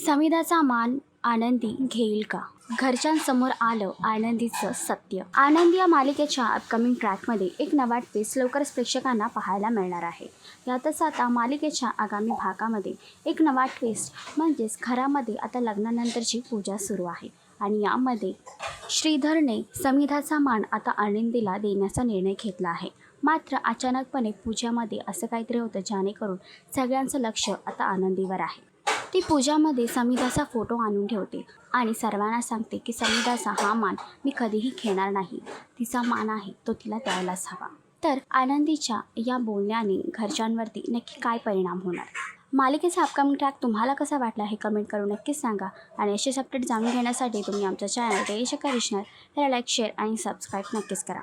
समिधाचा मान आनंदी घेईल का? घरच्यांसमोर आलं आनंदीचं सत्य. आनंद या मालिकेच्या अपकमिंग ट्रॅकमध्ये एक नवा ट्विस्ट लवकरच प्रेक्षकांना पाहायला मिळणार आहे. यातच आता मालिकेच्या आगामी भागामध्ये एक नवा ट्विस्ट म्हणजेच घरामध्ये आता लग्नानंतरची पूजा सुरू आहे आणि यामध्ये श्रीधरने समिधाचा मान आता आनंदीला देण्याचा निर्णय घेतला आहे. मात्र अचानकपणे पूजामध्ये असं काहीतरी होतं जेणेकरून सगळ्यांचं लक्ष आता आनंदीवर आहे. ती पूजामध्ये समिधाचा फोटो आणून ठेवते आणि सर्वांना सांगते की समिधाचा हा मान मी कधीही घेणार नाही. तिचा मान आहे तो तिला द्यायलाच हवा. तर आनंदीच्या या बोलण्याने घरच्यांवरती नक्की काय परिणाम होणार? मालिकेचा अपकमिंग ट्रॅक तुम्हाला कसा वाटला हे कमेंट करून नक्कीच सांगा. आणि असेच अपडेट जाणून घेण्यासाठी तुम्ही आमच्या चॅनल डेली चक्कर याला लाईक, शेअर आणि सबस्क्राईब नक्कीच करा.